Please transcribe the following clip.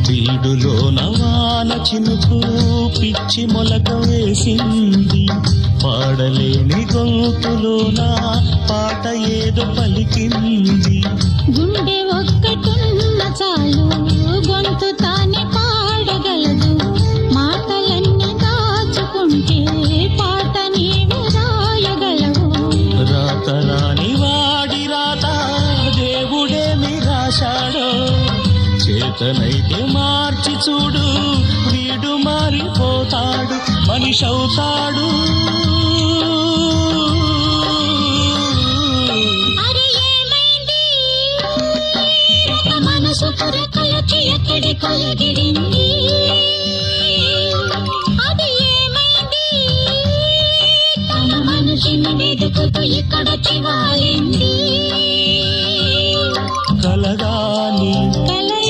వీడులో నవాన చినుకు పిచ్చి మొలక వేసింది, పాడలేని గొంతులోన పాట ఏదో పలికింది. గుండె ఒక్కటున్న చాలు గొంతు తానే పాడగలదు, మాటలన్నీ దాచుకుంటే పాట నీవే రాయగలవు. రాత రాని వాడి రాత దేవుడేమి రాశాడో, చేతనైతే మార్చి చూడు వీడు మారిపోతాడు, మనిషవుతాడు. మనసు పురకలకి ఎక్కడి కొలగిరింది, అది ఏమైంది తన మనిషిని వెతుకుతూ ఇక్కడ చివాలింది. కలగాని